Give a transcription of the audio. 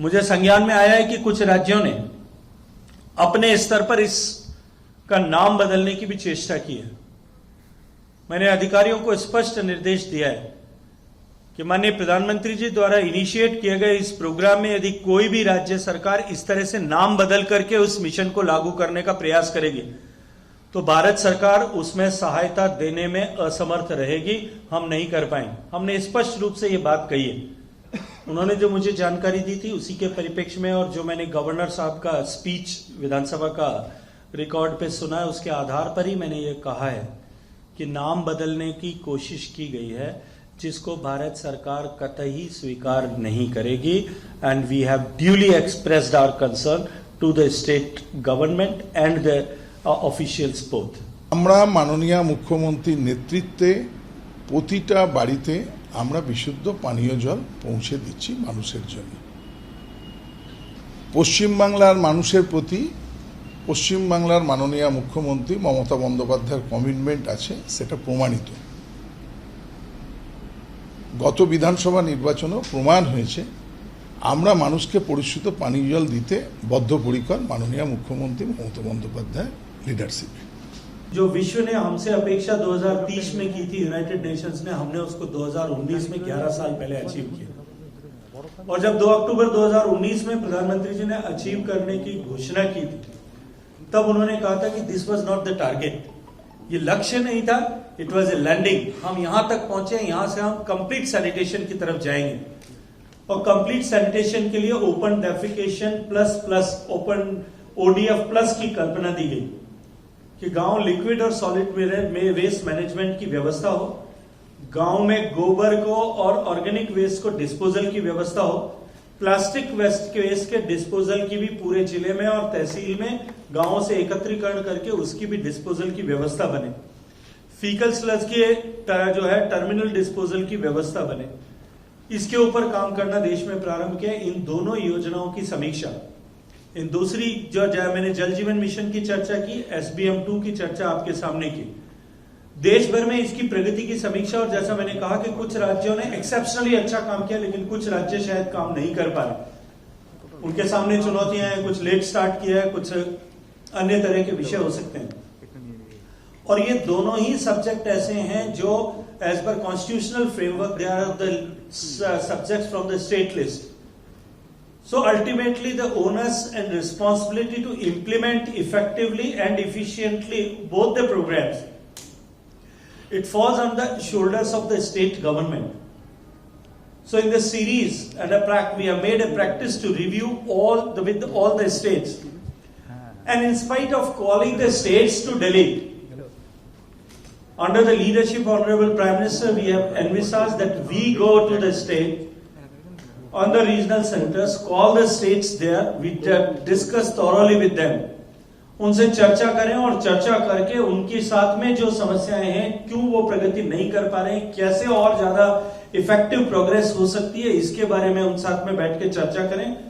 मुझे संज्ञान में आया है कि कुछ राज्यों ने अपने स्तर पर इसका नाम बदलने की भी चेष्टा की है। मैंने अधिकारियों को स्पष्ट निर्देश दिया है कि माननीय प्रधानमंत्री जी द्वारा इनिशिएट किए गए इस प्रोग्राम में यदि कोई भी राज्य सरकार इस तरह से नाम बदल करके उस मिशन को लागू करने का प्रयास करेगी तो भारत सरकार उसमें सहायता देने में असमर्थ रहेगी, हम नहीं कर पाएंगे। हमने स्पष्ट रूप से ये बात कही है। उन्होंने जो मुझे जानकारी दी थी उसी के परिप्रेक्ष्य में और जो मैंने गवर्नर साहब का स्पीच विधानसभा का रिकॉर्ड पे सुना है उसके आधार पर ही मैंने ये कहा है कि नाम बदलने की कोशिश की गई है जिसको भारत सरकार कतई स्वीकार नहीं करेगी। And we have duly expressed our concern to the state government and the officials both. আমরা মাননীয় মুখ্যমন্ত্রীর নেতৃত্বে প্রতিটা বাড়িতে আমরা বিশুদ্ধ পানীয় জল পৌঁছে দিচ্ছি মানুষের জন্য। পশ্চিমবাংলার মানুষের প্রতি পশ্চিমবাংলার মাননীয় মুখ্যমন্ত্রী মমতা বন্দ্যোপাধ্যায়ের কমিটমেন্ট আছে, সেটা প্রমাণিত। গত বিধানসভা নির্বাচনেও প্রমাণ হয়েছে আমরা মানুষকে পরিশুদ্ধ পানীয় জল দিতে বদ্ধপরিকর মাননীয় মুখ্যমন্ত্রী মমতা বন্দ্যোপাধ্যায় लीडरशिप। जो विश्व ने हमसे अपेक्षा 2030 में की थी यूनाइटेड नेशंस ने, हमने उसको 2019 में 11 साल पहले अचीव किया। और जब 2 अक्टूबर 2019 में प्रधानमंत्री जी ने अचीव करने की घोषणा की थी तब उन्होंने कहा था कि this was not the target, ये लक्ष्य नहीं था, इट वाज ए लैंडिंग। हम यहां तक पहुंचे, यहां से हम कंप्लीट सैनिटेशन की तरफ जाएंगे और कंप्लीट सैनिटेशन के लिए open defecation plus plus open ODF plus की कल्पना दी गई कि गांव लिक्विड और सॉलिड में वेस्ट मैनेजमेंट की व्यवस्था हो, गांव में गोबर को और ऑर्गेनिक वेस्ट को डिस्पोजल की व्यवस्था हो, प्लास्टिक वेस्ट के डिस्पोजल की भी पूरे जिले में और तहसील में गांवों से एकत्रीकरण करके उसकी भी डिस्पोजल की व्यवस्था बने, फीकल स्लज की जो है टर्मिनल डिस्पोजल की व्यवस्था बने। इसके ऊपर काम करना देश में प्रारंभ किया। इन दोनों योजनाओं की समीक्षा, इन दूसरी जो मैंने जल जीवन मिशन की चर्चा की, SBM2 की चर्चा आपके सामने की, देश भर में इसकी प्रगति की समीक्षा। और जैसा मैंने कहा कि कुछ राज्यों ने एक्सेप्शनली अच्छा काम किया लेकिन कुछ राज्य शायद काम नहीं कर पा रहे, उनके सामने चुनौतियां हैं, कुछ लेट स्टार्ट किया है, कुछ अन्य तरह के विषय हो सकते हैं। और ये दोनों ही सब्जेक्ट ऐसे हैं जो as per constitutional framework they are the subjects from the state list. So ultimately the onus and responsibility to implement effectively and efficiently both the programs, it falls on the shoulders of the state government. So in this series and we have made a practice to review with all the states, and in spite of calling the states to Delhi, under the leadership of Honorable Prime Minister, we have envisaged that we go to the state on the regional centers, call the states there, we discuss thoroughly with them, उनसे चर्चा करें और चर्चा करके उनके साथ में जो समस्याएं हैं, क्यों वो प्रगति नहीं कर पा रहे हैं, कैसे और ज्यादा इफेक्टिव प्रोग्रेस हो सकती है, इसके बारे में उन साथ में बैठ के चर्चा करें